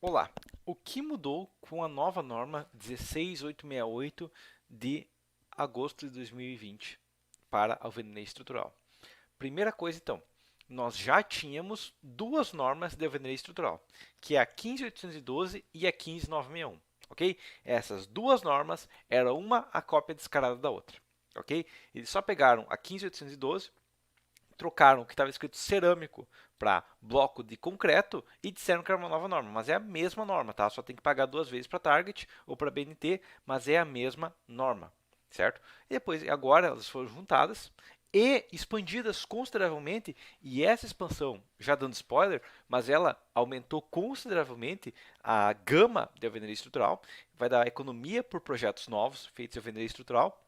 Olá, o que mudou com a nova norma 16868 de agosto de 2020 para a alvenaria estrutural? Primeira coisa, então, nós já tínhamos duas normas de alvenaria estrutural, que é a 15812 e a 15961, ok? Essas duas normas eram uma a cópia descarada da outra, ok? Eles só pegaram a 15812, trocaram o que estava escrito cerâmico para bloco de concreto e disseram que era uma nova norma, mas é a mesma norma, tá? Só tem que pagar duas vezes para Target ou para BNT, mas é a mesma norma, certo? E depois, agora elas foram juntadas e expandidas consideravelmente, e essa expansão, já dando spoiler, mas ela aumentou consideravelmente a gama de alvenaria estrutural, vai dar economia por projetos novos feitos em alvenaria estrutural,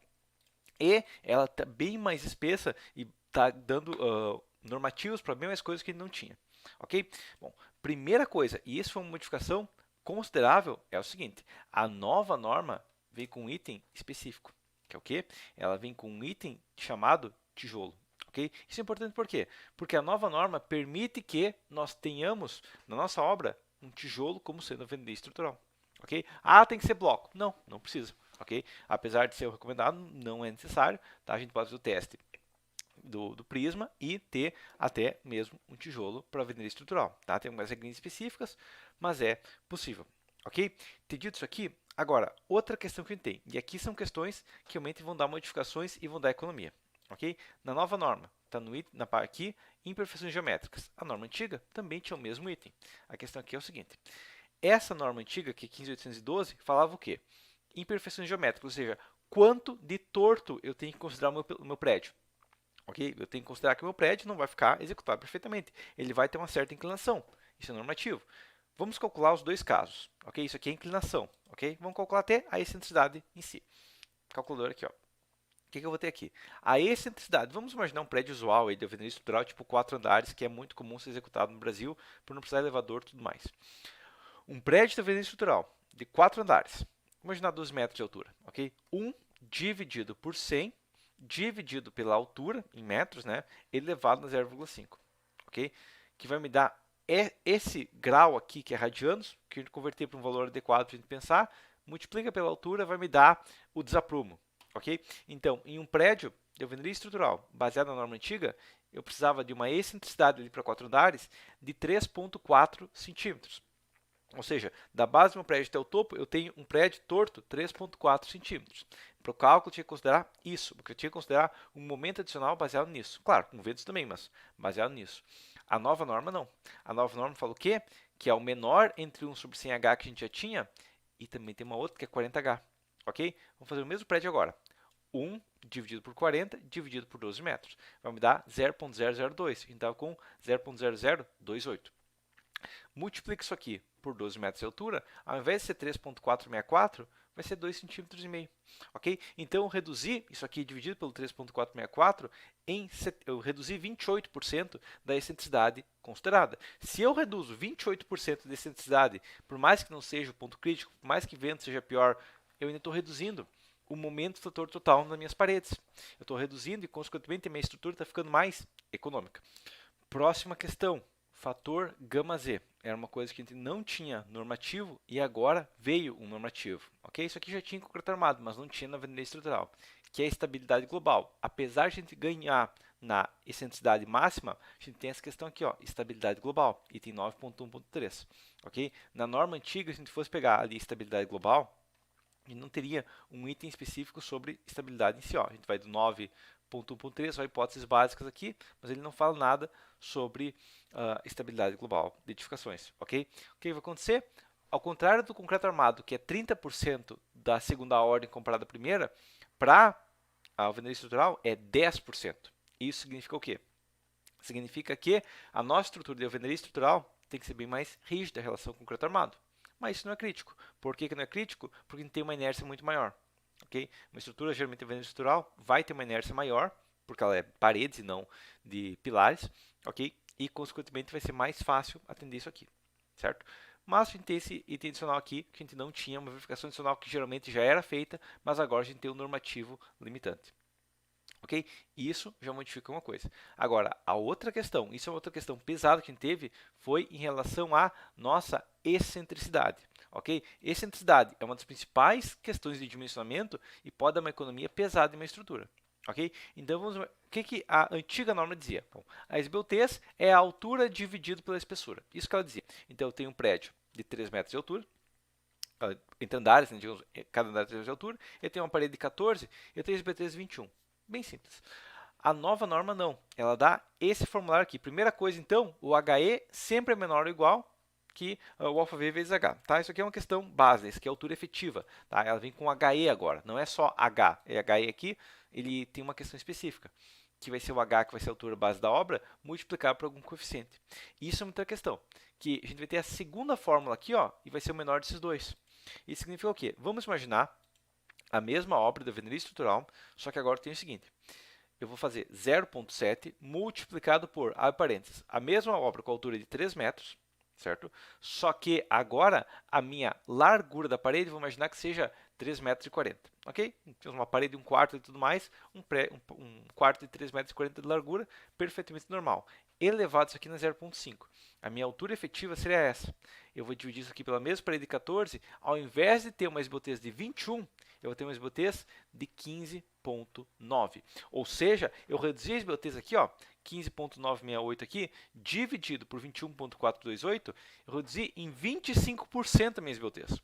e ela está bem mais espessa e está dando normativos para bem mais coisas que não tinha. Ok? Bom, primeira coisa, e isso foi uma modificação considerável, é o seguinte: a nova norma vem com um item específico, que é o quê? Ela vem com um item chamado tijolo. Ok? Isso é importante por quê? Porque a nova norma permite que nós tenhamos na nossa obra um tijolo como sendo a vendida estrutural. Ok? Ah, tem que ser bloco. Não, não precisa. Ok? Apesar de ser recomendado, não é necessário. Tá? A gente pode fazer o teste do prisma e ter até mesmo um tijolo para alvenaria estrutural. Tá? Tem algumas regras específicas, mas é possível. Ok? Entendido isso aqui? Agora, outra questão que a gente tem, e aqui são questões que realmente vão dar modificações e vão dar economia. Ok? Na nova norma, está no item, na parte aqui, imperfeições geométricas. A norma antiga também tinha o mesmo item. A questão aqui é o seguinte: essa norma antiga, que é 15.812, falava o quê? Imperfeições geométricas, ou seja, quanto de torto eu tenho que considerar o meu prédio. Ok? Eu tenho que considerar que o meu prédio não vai ficar executado perfeitamente. Ele vai ter uma certa inclinação. Isso é normativo. Vamos calcular os dois casos. Ok? Isso aqui é inclinação. Ok? Vamos calcular até a excentricidade em si. Calculador aqui, ó. O que eu vou ter aqui? A excentricidade. Vamos imaginar um prédio usual aí de alvenaria estrutural, tipo 4 andares, que é muito comum ser executado no Brasil, por não precisar de elevador e tudo mais. Um prédio de alvenaria estrutural de 4 andares. Imaginar 12 metros de altura, ok? 1 dividido por 100, dividido pela altura, em metros, né? Elevado a 0,5, ok? Que vai me dar esse grau aqui, que é radianos, que a gente converter para um valor adequado para a gente pensar, multiplica pela altura, vai me dar o desaprumo, ok? Então, em um prédio de alvenaria estrutural, baseado na norma antiga, eu precisava de uma excentricidade para 4 andares de 3,4 centímetros. Ou seja, da base do meu prédio até o topo, eu tenho um prédio torto 3,4 centímetros. Para o cálculo, eu tinha que considerar isso, porque eu tinha que considerar um momento adicional baseado nisso. Claro, com ventos também, mas baseado nisso. A nova norma não. A nova norma fala o quê? Que é o menor entre 1 sobre 100H que a gente já tinha, e também tem uma outra que é 40H. Ok? Vamos fazer o mesmo prédio agora. 1 dividido por 40, dividido por 12 metros. Vai me dar 0,002. A gente estava com 0,0028. Multiplica isso aqui por 12 metros de altura, ao invés de ser 3,464, vai ser 2,5 cm. Ok? Então, eu reduzi isso aqui dividido pelo 3,464, eu reduzi 28% da excentricidade considerada. Se eu reduzo 28% da excentricidade, por mais que não seja o ponto crítico, por mais que o vento seja pior, eu ainda estou reduzindo o momento fator total nas minhas paredes. Eu estou reduzindo e, consequentemente, a minha estrutura está ficando mais econômica. Próxima questão, fator gama Z. Era uma coisa que a gente não tinha normativo e agora veio um normativo. Ok? Isso aqui já tinha em concreto armado, mas não tinha na avenida estrutural, que é a estabilidade global. Apesar de a gente ganhar na excentricidade máxima, a gente tem essa questão aqui, ó, estabilidade global, item 9.1.3. Ok? Na norma antiga, se a gente fosse pegar ali estabilidade global, a gente não teria um item específico sobre estabilidade em si. Ó. A gente vai do 9.1.3, só hipóteses básicas aqui, mas ele não fala nada sobre estabilidade global de edificações. Ok? O que vai acontecer? Ao contrário do concreto armado, que é 30% da segunda ordem comparada à primeira, para a alvenaria estrutural é 10%. Isso significa o quê? Significa que a nossa estrutura de alvenaria estrutural tem que ser bem mais rígida em relação ao concreto armado. Mas isso não é crítico. Por que não é crítico? Porque a gente tem uma inércia muito maior. Okay? Uma estrutura geralmente alvenaria estrutural vai ter uma inércia maior, porque ela é paredes e não de pilares, ok? E consequentemente vai ser mais fácil atender isso aqui, certo? Mas a gente tem esse item adicional aqui, que a gente não tinha, uma verificação adicional que geralmente já era feita, mas agora a gente tem um normativo limitante. Ok? Isso já modifica uma coisa. Agora, a outra questão, isso é outra questão pesada que a gente teve, foi em relação à nossa excentricidade. Ok? Excentricidade é uma das principais questões de dimensionamento e pode dar uma economia pesada em uma estrutura. Ok? Então, vamos ver o que a antiga norma dizia. Bom, a esbeltez é a altura dividido pela espessura. Isso que ela dizia. Então, eu tenho um prédio de 3 metros de altura, entre andares, né, digamos, cada andar 3 metros de altura, eu tenho uma parede de 14, eu tenho esbeltez de 21. Bem simples. A nova norma não, ela dá esse formulário aqui. Primeira coisa, então, o HE sempre é menor ou igual que o αβ vezes H. Tá? Isso aqui é uma questão base, isso aqui é a altura efetiva. Tá? Ela vem com HE agora, não é só H. É HE aqui, ele tem uma questão específica, que vai ser o H, que vai ser a altura base da obra, multiplicado por algum coeficiente. Isso é uma outra questão, que a gente vai ter a segunda fórmula aqui, ó, e vai ser o menor desses dois. Isso significa o quê? Vamos imaginar a mesma obra da alvenaria estrutural, só que agora tem o seguinte. Eu vou fazer 0,7 multiplicado por, abre parênteses, a mesma obra com altura de 3 metros, certo? Só que agora a minha largura da parede, vou imaginar que seja 3,40 metros, ok? Temos uma parede de 1/4 e tudo mais, um quarto de 3,40 metros de largura, perfeitamente normal. Elevado isso aqui na 0,5. A minha altura efetiva seria essa. Eu vou dividir isso aqui pela mesma parede de 14, ao invés de ter uma esbeltez de 21, eu vou ter uma esbeltez de 15,9. Ou seja, eu reduzi a esbeltez aqui, ó, 15,968 aqui, dividido por 21,428, eu reduzi em 25% a minha esbeltez.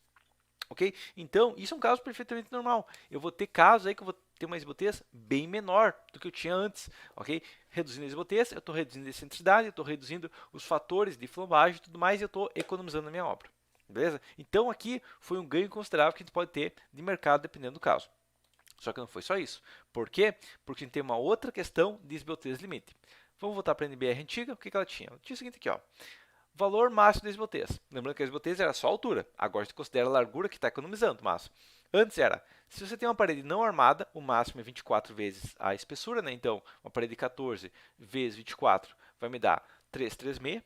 Ok? Então, isso é um caso perfeitamente normal. Eu vou ter casos aí que eu vou ter uma esbeltez bem menor do que eu tinha antes. Ok? Reduzindo a esbeltez, eu estou reduzindo a excentricidade, eu estou reduzindo os fatores de flambagem e tudo mais, e eu estou economizando na minha obra. Beleza? Então, aqui foi um ganho considerável que a gente pode ter de mercado, dependendo do caso. Só que não foi só isso. Por quê? Porque a gente tem uma outra questão de esbeltez limite. Vamos voltar para a NBR antiga. O que ela tinha? Ela tinha o seguinte aqui, ó. Valor máximo da esbeltez. Lembrando que a esbeltez era só a altura. Agora a gente considera a largura que está economizando, mas antes era, se você tem uma parede não armada, o máximo é 24 vezes a espessura, né? Então, uma parede de 14 vezes 24 vai me dar 336,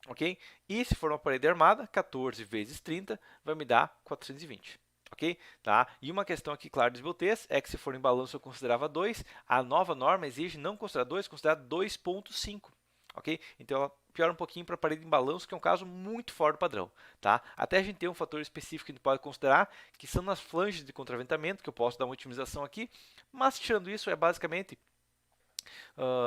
ok? E se for uma parede armada, 14 vezes 30 vai me dar 420. Ok? Tá? E uma questão aqui, claro, de esbeltez é que se for em balanço eu considerava 2, a nova norma exige não considerar 2, considerar 2,5. Ok? Então ela piora um pouquinho para a parede em balanço, que é um caso muito fora do padrão. Tá? Até a gente tem um fator específico que a gente pode considerar, que são nas flanges de contraventamento, que eu posso dar uma otimização aqui, mas tirando isso, é basicamente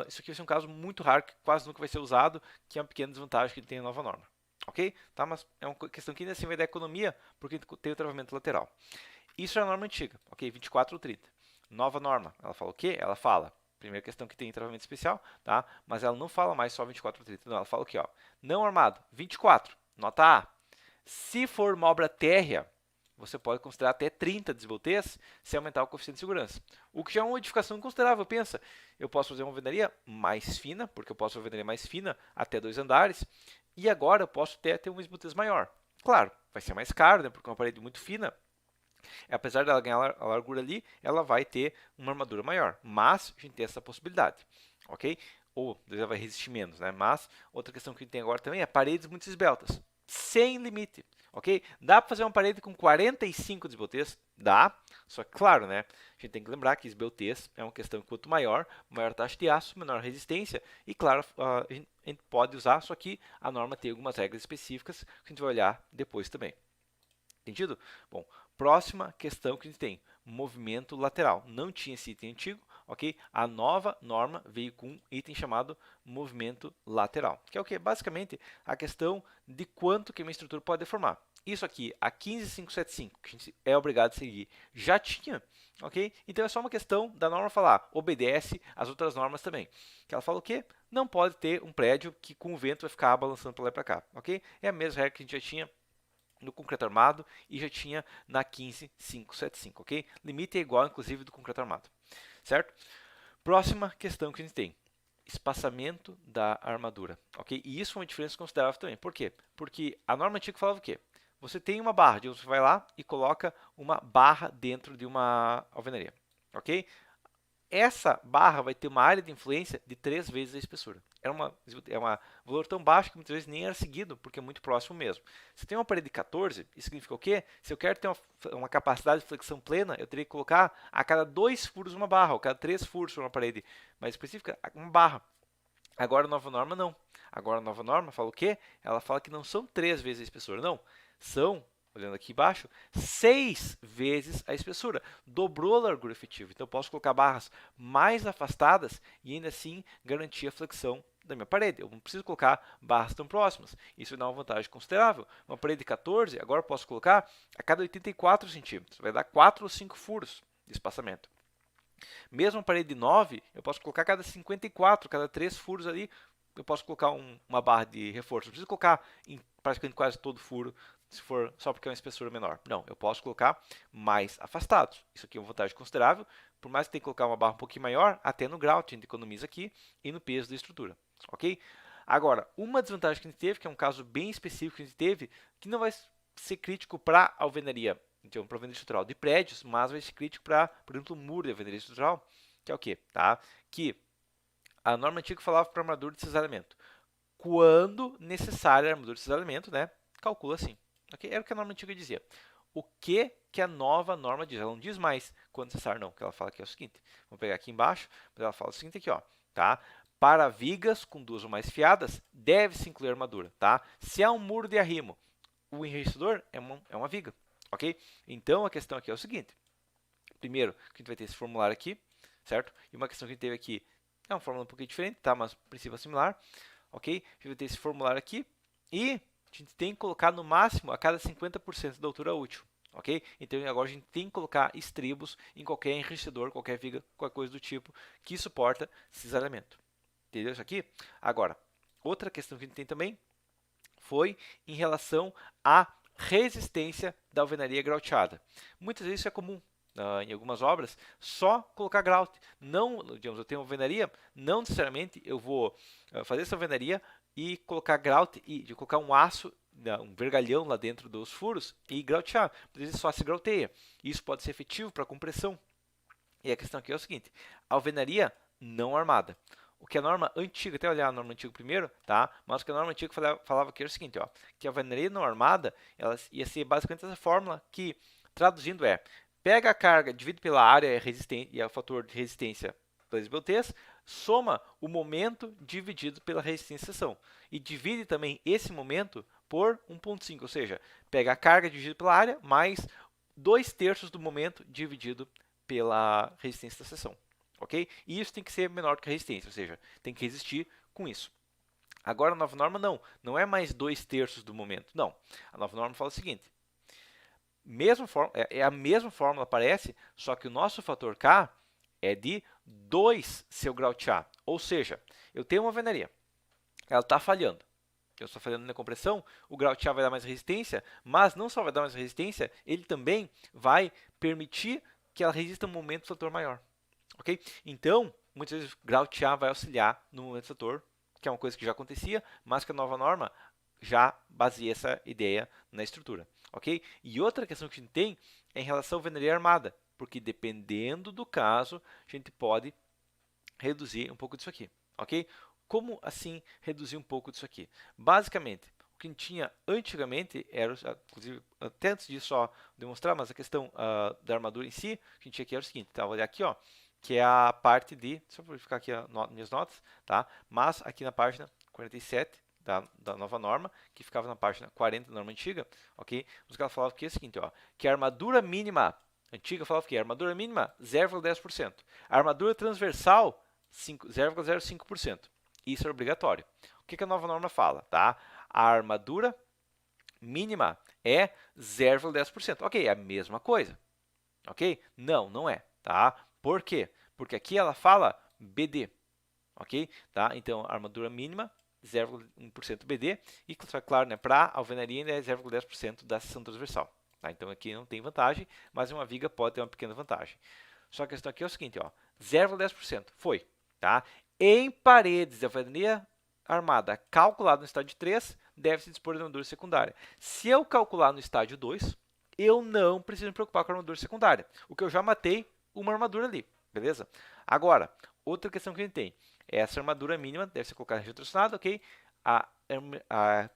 isso aqui vai ser um caso muito raro, que quase nunca vai ser usado, que é uma pequena desvantagem que ele tem a nova norma. Ok? Tá? Mas é uma questão que ainda assim vai dar economia, porque tem o travamento lateral. Isso é a norma antiga, ok? 24 ou 30. Nova norma, ela fala o quê? Ela fala, primeira questão que tem travamento especial, tá? Mas ela não fala mais só 24 ou 30, não, ela fala o quê? Ó, não armado, 24, nota A. Se for uma obra térrea, você pode considerar até 30 desbeltez se aumentar o coeficiente de segurança. O que já é uma modificação considerável. Pensa, eu posso fazer uma alvenaria mais fina, porque eu posso fazer uma alvenaria mais fina até 2 andares, e agora eu posso ter uma desbeltez maior. Claro, vai ser mais caro, né, porque é uma parede muito fina, apesar dela ganhar a largura ali, ela vai ter uma armadura maior. Mas a gente tem essa possibilidade, ok? Ou ela vai resistir menos, né? Mas outra questão que a gente tem agora também é paredes muito esbeltas, sem limite, ok? Dá para fazer uma parede com 45 desbeltez? Dá, só que claro, né? A gente tem que lembrar que esbeltez é uma questão que quanto maior, maior taxa de aço, menor resistência. E claro, a gente pode usar, só que a norma tem algumas regras específicas que a gente vai olhar depois também. Entendido? Bom, próxima questão que a gente tem, movimento lateral. Não tinha esse item antigo, ok? A nova norma veio com um item chamado movimento lateral, que é o que? Basicamente, a questão de quanto que uma estrutura pode deformar. Isso aqui, a 15575, que a gente é obrigado a seguir, já tinha, ok? Então é só uma questão da norma falar, obedece às outras normas também. Que ela fala o quê? Não pode ter um prédio que com o vento vai ficar balançando para lá e para cá, ok? É a mesma regra que a gente já tinha no concreto armado e já tinha na 15575, ok? Limite é igual, inclusive, do concreto armado, certo? Próxima questão que a gente tem, espaçamento da armadura, ok? E isso é uma diferença considerável também. Por quê? Porque a norma antiga falava o quê? Você tem uma barra, você vai lá e coloca uma barra dentro de uma alvenaria, ok? Essa barra vai ter uma área de influência de 3 vezes a espessura. é um valor tão baixo que muitas vezes nem era seguido, porque é muito próximo mesmo. Se tem uma parede de 14, isso significa o quê? Se eu quero ter uma capacidade de flexão plena, eu teria que colocar a cada 2 furos uma barra, ou a cada 3 furos uma parede mais específica, uma barra. Agora a nova norma não. Agora a nova norma fala o quê? Ela fala que não são 3 vezes a espessura, não. São, olhando aqui embaixo, 6 vezes a espessura. Dobrou a largura efetiva. Então eu posso colocar barras mais afastadas e ainda assim garantir a flexão da minha parede. Eu não preciso colocar barras tão próximas. Isso dá uma vantagem considerável. Uma parede de 14, agora eu posso colocar a cada 84 centímetros. Vai dar 4 ou 5 furos de espaçamento. Mesmo a parede de 9, eu posso colocar cada 54, cada 3 furos ali, eu posso colocar uma barra de reforço. Não preciso colocar em praticamente quase todo furo, se for só porque é uma espessura menor. Não, eu posso colocar mais afastados. Isso aqui é uma vantagem considerável. Por mais que tenha que colocar uma barra um pouquinho maior, até no grout a gente economiza aqui e no peso da estrutura. Ok? Agora, uma desvantagem que a gente teve, que é um caso bem específico que a gente teve, que não vai ser crítico para a alvenaria, então, para a alvenaria estrutural de prédios, mas vai ser crítico para, por exemplo, o muro de alvenaria estrutural, que é o quê? Tá? Que a norma antiga falava para armadura de cisalhamento. Quando necessária a armadura de cisalhamento, né? Calcula assim. Okay? Era o que a norma antiga dizia. O que a nova norma diz? Ela não diz mais quando necessário, não. O que ela fala aqui é o seguinte. Vamos pegar aqui embaixo, mas ela fala o seguinte aqui, ó. Tá? Para vigas com 2 ou mais fiadas, deve-se incluir armadura. Tá? Se há um muro de arrimo, o enrijecedor é uma viga. Ok? Então, a questão aqui é o seguinte. Primeiro, a gente vai ter esse formulário aqui, certo? E uma questão que a gente teve aqui é uma fórmula um pouquinho diferente, tá? Mas o princípio é similar. Ok? A gente vai ter esse formulário aqui e a gente tem que colocar no máximo a cada 50% da altura útil. Ok? Então, agora a gente tem que colocar estribos em qualquer enrijecedor, qualquer viga, qualquer coisa do tipo que suporta cisalhamento. Entendeu isso aqui? Agora, outra questão que a gente tem também foi em relação à resistência da alvenaria grauteada. Muitas vezes isso é comum. Em algumas obras, só colocar grout. Não, digamos, eu tenho alvenaria, não necessariamente eu vou fazer essa alvenaria e colocar grout e de colocar um aço, um vergalhão lá dentro dos furos e grautear. Às vezes só se grauteia. Isso pode ser efetivo para compressão. E a questão aqui é o seguinte: alvenaria não armada. O que a norma antiga, até olhar a norma antiga primeiro, tá? Mas o que a norma antiga falava aqui era o seguinte, ó, que a alvenaria não armada, ela ia ser basicamente essa fórmula que, traduzindo, pega a carga, divide pela área e o fator de resistência pelas BUTs, soma o momento dividido pela resistência de seção. E divide também esse momento por 1,5, ou seja, pega a carga dividido pela área mais 2/3 do momento dividido pela resistência da seção. Ok? E isso tem que ser menor do que a resistência, ou seja, tem que resistir com isso. Agora a nova norma não é mais 2/3 do momento, não. A nova norma fala o seguinte, é a mesma fórmula parece, só que o nosso fator K é de 2 se eu grautear. Ou seja, eu tenho uma alvenaria, ela está falhando. Eu estou falhando na compressão, o grautear vai dar mais resistência, mas não só vai dar mais resistência, ele também vai permitir que ela resista a um momento do fator maior. Ok? Então, muitas vezes grautear vai auxiliar no momento do fator, que é uma coisa que já acontecia, mas que a nova norma já baseia essa ideia na estrutura. Ok? E outra questão que a gente tem é em relação à alvenaria armada, porque dependendo do caso, a gente pode reduzir um pouco disso aqui. Ok? Como assim reduzir um pouco disso aqui? Basicamente, o que a gente tinha antigamente era, inclusive, até antes disso só demonstrar, mas a questão da armadura em si, a gente tinha aqui era o seguinte, tá? Vou olhar aqui, ó, que é a parte de, deixa eu verificar aqui minhas notas, tá? Mas aqui na página 47 da nova norma, que ficava na página 40 da norma antiga, ok? Os caras falavam que é o seguinte, ó, que a armadura mínima antiga falava que a armadura mínima 0,10%, a armadura transversal 0,05%. Isso é obrigatório. O que a nova norma fala, tá? A armadura mínima é 0,10%. Ok, é a mesma coisa. Ok? Não, não é, tá? Por quê? Porque aqui ela fala BD, ok? Tá? Então, a armadura mínima, 0,1% BD, e, claro, né, para a alvenaria ainda é 0,10% da seção transversal. Tá? Então, aqui não tem vantagem, mas uma viga pode ter uma pequena vantagem. Só que a questão aqui é o seguinte, ó, 0,10% foi, tá? Em paredes de alvenaria armada calculada no estágio 3, deve-se dispor de armadura secundária. Se eu calcular no estágio 2, eu não preciso me preocupar com a armadura secundária, o que eu já matei uma armadura ali, beleza? Agora, outra questão que a gente tem essa armadura mínima deve ser colocada em registro assinado, ok? A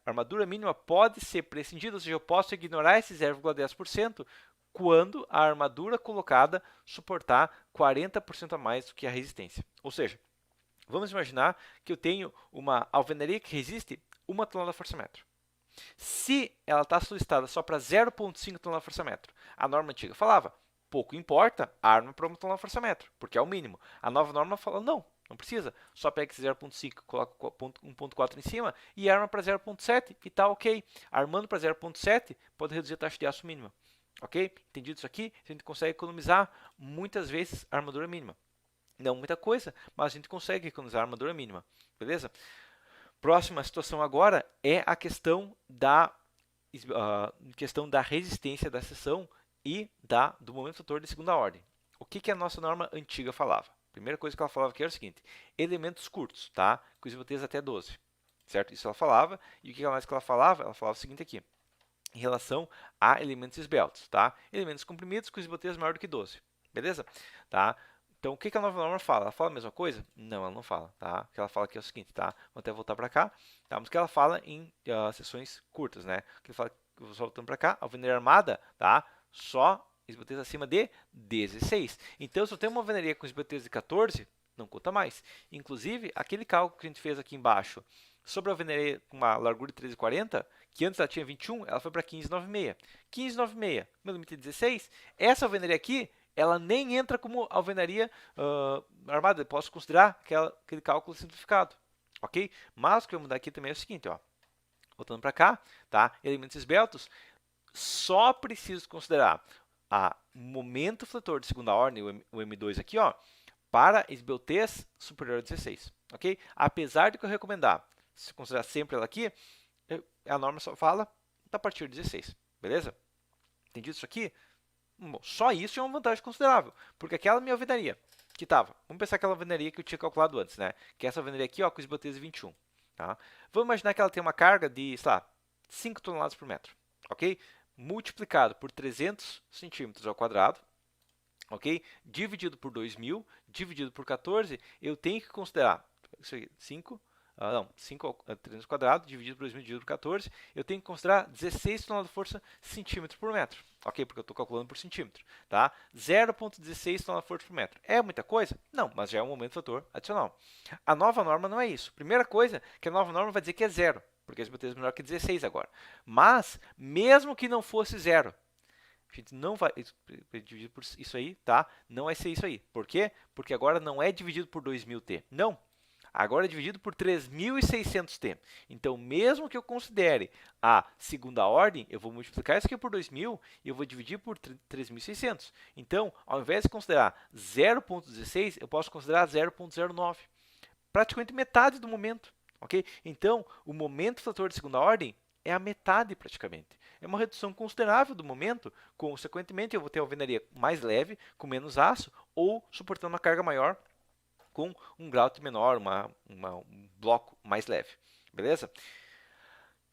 armadura mínima pode ser prescindida, ou seja, eu posso ignorar esse 0,10% quando a armadura colocada suportar 40% a mais do que a resistência. Ou seja, vamos imaginar que eu tenho uma alvenaria que resiste 1 tonelada-força-metro. Se ela está solicitada só para 0,5 tonelada-força-metro, a norma antiga falava, pouco importa, arma para 1 tonelada-força-metro, porque é o mínimo. A nova norma fala, não precisa, só pega esse 0,5, coloca 1,4 em cima e arma para 0,7 e está ok. Armando para 0,7 pode reduzir a taxa de aço mínima. Ok? Entendido isso aqui? A gente consegue economizar muitas vezes a armadura mínima. Não muita coisa, mas a gente consegue economizar a armadura mínima. Beleza? Próxima situação agora é a questão da resistência da seção e do momento fator de segunda ordem. O que a nossa norma antiga falava? A primeira coisa que ela falava aqui era o seguinte, elementos curtos, tá? Com isotese até 12, certo? Isso ela falava, e o que mais que ela falava? Ela falava o seguinte aqui, em relação a elementos esbeltos, tá? Elementos comprimidos com isotese maior do que 12, beleza? Tá? Então, o que a nova norma fala? Ela fala a mesma coisa? Não, ela não fala, tá? O que ela fala aqui é o seguinte, tá? Vou até voltar para cá, tá? Mas o que ela fala em seções curtas, né? O que ela fala, voltando para cá, a alvenaria armada, tá? Só esbelteza acima de 16. Então, se eu tenho uma alvenaria com esbelteza de 14, não conta mais. Inclusive, aquele cálculo que a gente fez aqui embaixo, sobre a alvenaria com uma largura de 13,40, que antes ela tinha 21, ela foi para 15,96. 15,96, meu limite é 16. Essa alvenaria aqui, ela nem entra como alvenaria armada. Eu posso considerar aquele cálculo simplificado, ok? Mas o que eu vou mudar aqui também é o seguinte, ó. Voltando para cá, tá? Elementos esbeltos, só preciso considerar o momento fletor de segunda ordem, o M2 aqui, ó, para esbeltez superior a 16, ok? Apesar de que eu recomendar, se considerar sempre ela aqui, a norma só fala a partir de 16, beleza? Entendido isso aqui? Bom, só isso é uma vantagem considerável, porque aquela minha alvenaria que estava, vamos pensar aquela alvenaria que eu tinha calculado antes, né? Que é essa alvenaria aqui, ó, com esbelteza 21, tá? Vamos imaginar que ela tem uma carga de, sei lá, 5 toneladas por metro, ok? Multiplicado por 300 centímetros ao quadrado, ok? Dividido por 2.000, dividido por 14, eu tenho que considerar, isso aqui, 5 300 quadrado, dividido por 2.000, dividido por 14, eu tenho que considerar 16 toneladas de força centímetro por metro, ok? Porque eu estou calculando por centímetro, tá? 0,16 toneladas de força por metro. É muita coisa? Não, mas já é um momento fator adicional. A nova norma não é isso. Primeira coisa, que a nova norma vai dizer que é zero, porque a esbelteza é menor que 16 agora. Mas, mesmo que não fosse zero, a gente não vai dividir por isso aí, tá? Não vai ser isso aí. Por quê? Porque agora não é dividido por 2.000T. Não. Agora é dividido por 3.600T. Então, mesmo que eu considere a segunda ordem, eu vou multiplicar isso aqui por 2.000 e eu vou dividir por 3.600. Então, ao invés de considerar 0,16, eu posso considerar 0,09. Praticamente metade do momento. Ok? Então, o momento fator de segunda ordem é a metade praticamente. É uma redução considerável do momento, consequentemente eu vou ter a alvenaria mais leve, com menos aço, ou suportando uma carga maior, com um grout menor, um bloco mais leve. Beleza?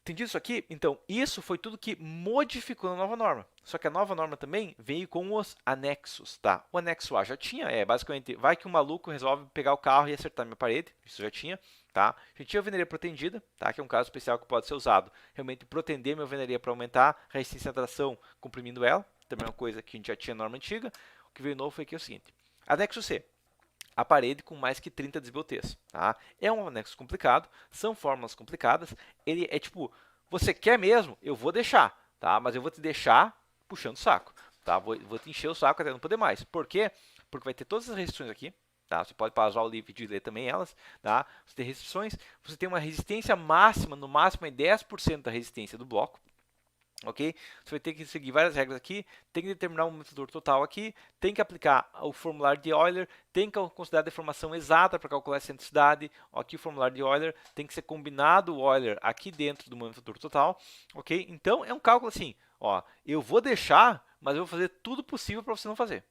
Entendido isso aqui? Então, isso foi tudo que modificou na nova norma. Só que a nova norma também veio com os anexos, tá? O anexo A já tinha, basicamente, vai que um maluco resolve pegar o carro e acertar minha parede, isso já tinha, tá? A gente tinha a alvenaria protendida, tá? Que é um caso especial que pode ser usado, realmente protender minha alvenaria para aumentar a resistência à tração comprimindo ela, também é uma coisa que a gente já tinha na norma antiga. O que veio novo foi aqui o seguinte, anexo C. A parede com mais que 30 desbeltês, tá? É um anexo complicado, são fórmulas complicadas, ele é tipo, você quer mesmo? Eu vou deixar, tá? Mas eu vou te deixar puxando o saco, tá? Vou te encher o saco até não poder mais. Por quê? Porque vai ter todas as restrições aqui, tá? Você pode pausar o vídeo e ler também elas, tá? Você tem restrições, você tem uma resistência máxima, no máximo é 10% da resistência do bloco, ok? Você vai ter que seguir várias regras aqui, tem que determinar o medidor total aqui, tem que aplicar o formulário de Euler, tem que considerar a deformação exata para calcular a excentricidade, aqui o formulário de Euler, tem que ser combinado o Euler aqui dentro do medidor total, ok? Então, é um cálculo assim, ó, eu vou deixar, mas eu vou fazer tudo possível para você não fazer.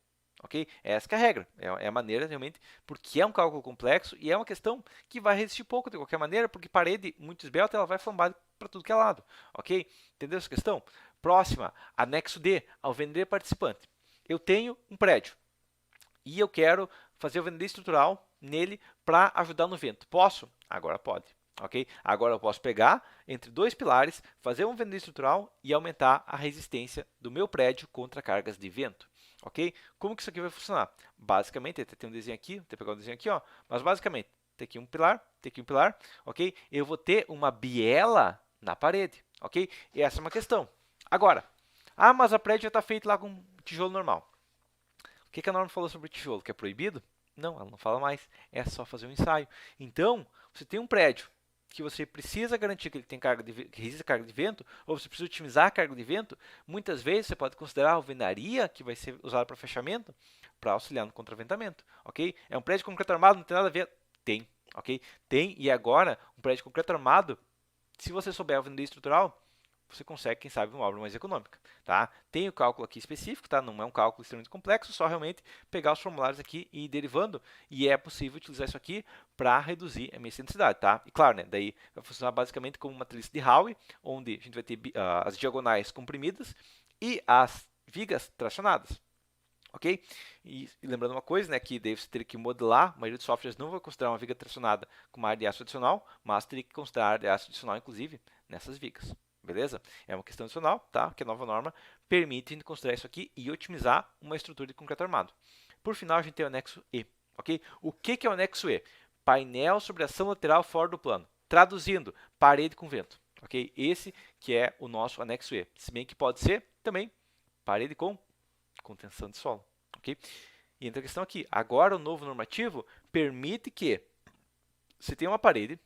Ok? Essa que é a regra, é a maneira realmente, porque é um cálculo complexo e é uma questão que vai resistir pouco de qualquer maneira, porque parede muito esbelta ela vai flambar para tudo que é lado, ok? Entendeu essa questão? Próxima, anexo D, alvenaria participante. Eu tenho um prédio e eu quero fazer alvenaria estrutural nele para ajudar no vento. Posso? Agora pode. Ok? Agora eu posso pegar entre dois pilares, fazer um vendedor estrutural e aumentar a resistência do meu prédio contra cargas de vento. Ok? Como que isso aqui vai funcionar? Basicamente, tem um desenho aqui, vou pegar um desenho aqui, ó, mas basicamente, tem aqui um pilar, ok? Eu vou ter uma biela na parede, ok? E essa é uma questão. Agora, mas a prédio já está feito lá com tijolo normal. O que a norma falou sobre o tijolo? Que é proibido? Não, ela não fala mais. É só fazer um ensaio. Então, você tem um prédio que você precisa garantir que ele tem que resista a carga de vento, ou você precisa otimizar a carga de vento, muitas vezes você pode considerar a alvenaria que vai ser usada para fechamento, para auxiliar no contraventamento, ok? É um prédio de concreto armado, não tem nada a ver? Tem, ok? Tem, e agora, um prédio de concreto armado, se você souber a alvenaria estrutural, você consegue, quem sabe, uma obra mais econômica, tá? Tem o cálculo aqui específico, tá? Não é um cálculo extremamente complexo, só realmente pegar os formulários aqui e ir derivando, e é possível utilizar isso aqui para reduzir a minha excentricidade, tá? E claro, né, daí vai funcionar basicamente como uma treliça de Howe, onde a gente vai ter as diagonais comprimidas e as vigas tracionadas. Ok? E lembrando uma coisa, né, que daí você teria que modelar, a maioria dos softwares não vai considerar uma viga tracionada como área de aço adicional, mas teria que considerar área de aço adicional, inclusive, nessas vigas. Beleza? É uma questão adicional, tá? Que a nova norma permite a gente considerar isso aqui e otimizar uma estrutura de concreto armado. Por final, a gente tem o anexo E. Ok? O que é o anexo E? Painel sobre ação lateral fora do plano. Traduzindo, parede com vento. Ok? Esse que é o nosso anexo E. Se bem que pode ser também parede com contenção de solo. Ok? E entra a questão aqui. Agora, o novo normativo permite que você tenha uma parede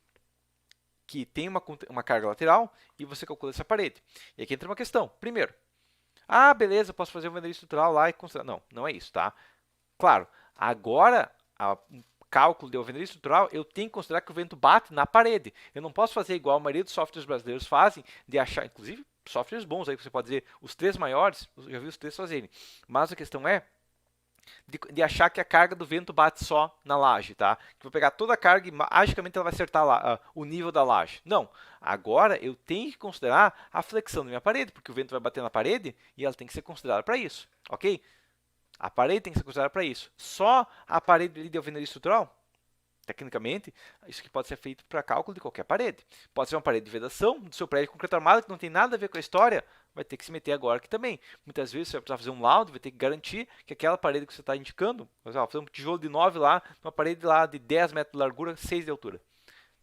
que tem uma carga lateral e você calcula essa parede. E aqui entra uma questão. Primeiro, beleza, eu posso fazer um vendedor estrutural lá e considerar. Não, não é isso, tá? Claro, agora, o cálculo de alvenaria estrutural, eu tenho que considerar que o vento bate na parede. Eu não posso fazer igual a maioria dos softwares brasileiros fazem, de achar, inclusive, softwares bons, aí você pode dizer, os três maiores, eu já vi os três fazerem. Mas a questão é, de achar que a carga do vento bate só na laje, tá? Que vou pegar toda a carga e magicamente ela vai acertar lá, o nível da laje. Não. Agora eu tenho que considerar a flexão da minha parede, porque o vento vai bater na parede e ela tem que ser considerada para isso, ok? A parede tem que ser considerada para isso. Só a parede de alvenaria estrutural, tecnicamente, isso que pode ser feito para cálculo de qualquer parede. Pode ser uma parede de vedação do seu prédio de concreto armado que não tem nada a ver com a história, vai ter que se meter agora aqui também. Muitas vezes você vai precisar fazer um laudo, vai ter que garantir que aquela parede que você está indicando, fazer um tijolo de 9 lá, uma parede lá de 10 metros de largura, 6 de altura.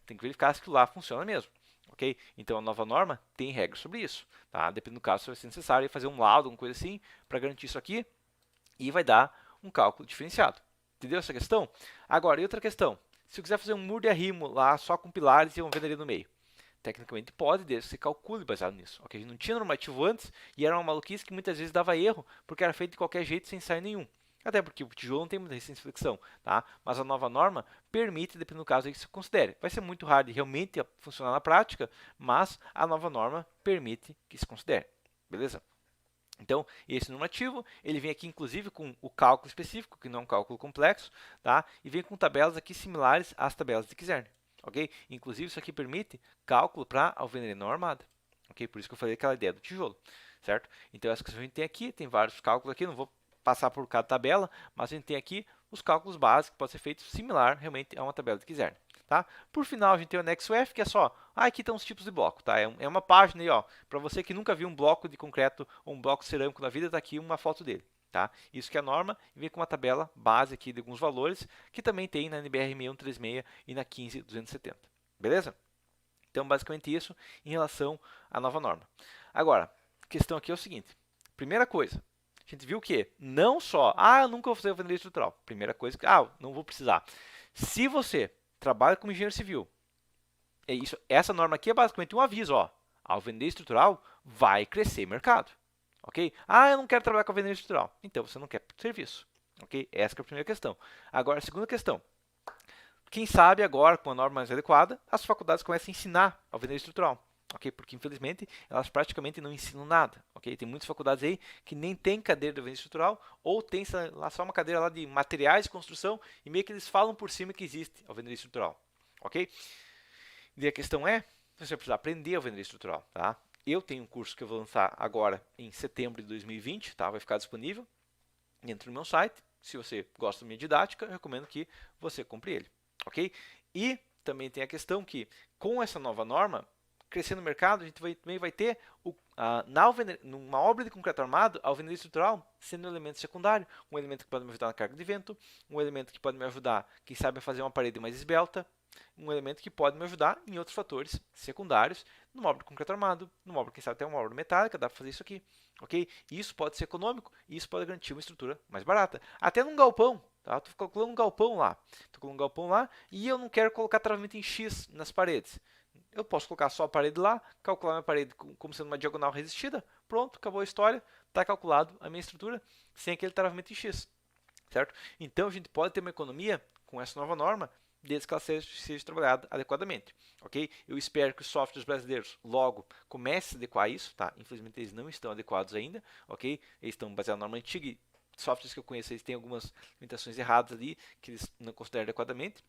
Tem que verificar se aquilo lá funciona mesmo. Ok? Então a nova norma tem regras sobre isso. Tá? Dependendo do caso, se vai ser necessário fazer um laudo, alguma coisa assim, para garantir isso aqui, e vai dar um cálculo diferenciado. Entendeu essa questão? Agora, e outra questão. Se eu quiser fazer um muro de arrimo lá só com pilares e uma alvenaria no meio, tecnicamente pode, desde que você calcule baseado nisso. Ok? A gente não tinha normativo antes e era uma maluquice que muitas vezes dava erro, porque era feito de qualquer jeito sem ensaio nenhum. Até porque o tijolo não tem muita resistência de flexão, tá? Mas a nova norma permite, dependendo do caso, que se considere. Vai ser muito raro de realmente funcionar na prática, mas a nova norma permite que se considere. Beleza? Então, esse normativo, ele vem aqui inclusive com o cálculo específico, que não é um cálculo complexo, tá? E vem com tabelas aqui similares às tabelas de Kizern, ok? Inclusive, isso aqui permite cálculo para alvenaria não armada, ok? Por isso que eu falei aquela ideia do tijolo, certo? Então, essa que a gente tem aqui, tem vários cálculos aqui, não vou passar por cada tabela, mas a gente tem aqui os cálculos básicos que podem ser feitos similar realmente a uma tabela de Kizern. Tá? Por final, a gente tem o anexo F, que é só, aqui estão os tipos de bloco, tá? É uma página aí, ó, para você que nunca viu um bloco de concreto ou um bloco cerâmico na vida, tá aqui uma foto dele, tá? Isso que é a norma, e vem com uma tabela base aqui de alguns valores, que também tem na NBR 6136 e na 15270, beleza? Então, basicamente isso em relação à nova norma. Agora, a questão aqui é o seguinte, primeira coisa, a gente viu que não só, eu nunca vou fazer alvenaria estrutural, primeira coisa, não vou precisar. Se você trabalha como engenheiro civil, essa norma aqui é basicamente um aviso, ó, a alvenaria estrutural vai crescer mercado, ok? Eu não quero trabalhar com alvenaria estrutural, então você não quer serviço, ok? Essa é a primeira questão. Agora, a segunda questão, quem sabe agora, com a norma mais adequada, as faculdades começam a ensinar alvenaria estrutural, ok? Porque, infelizmente, elas praticamente não ensinam nada, ok? Tem muitas faculdades aí que nem tem cadeira de alvenaria estrutural ou tem lá só uma cadeira lá de materiais de construção e meio que eles falam por cima que existe alvenaria estrutural, ok? E a questão é, você vai precisar aprender alvenaria estrutural, tá? Eu tenho um curso que eu vou lançar agora em setembro de 2020, tá? Vai ficar disponível dentro do meu site. se você gosta da minha didática, eu recomendo que você compre ele, ok? E também tem a questão que, com essa nova norma, crescer no mercado, a gente também vai ter numa obra de concreto armado, a alvenaria estrutural sendo um elemento secundário, um elemento que pode me ajudar na carga de vento, um elemento que pode me ajudar, quem sabe, a fazer uma parede mais esbelta, um elemento que pode me ajudar em outros fatores secundários, numa obra de concreto armado, numa obra, quem sabe, até uma obra metálica, dá para fazer isso aqui, ok? Isso pode ser econômico e isso pode garantir uma estrutura mais barata. Até num galpão, tá? Estou calculando um galpão lá, e eu não quero colocar travamento em X nas paredes. Eu posso colocar só a parede lá, calcular minha parede como sendo uma diagonal resistida, pronto, acabou a história, está calculado a minha estrutura sem aquele travamento em X, certo? Então a gente pode ter uma economia com essa nova norma, desde que ela seja trabalhada adequadamente, ok? Eu espero que os softwares brasileiros logo comecem a adequar isso, tá? Infelizmente eles não estão adequados ainda, ok? Eles estão baseados na norma antiga e softwares que eu conheço, eles têm algumas limitações erradas ali, que eles não consideram adequadamente,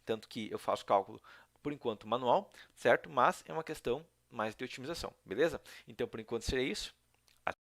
tanto que eu faço cálculo por enquanto manual, certo? Mas é uma questão mais de otimização, beleza? Então por enquanto seria isso.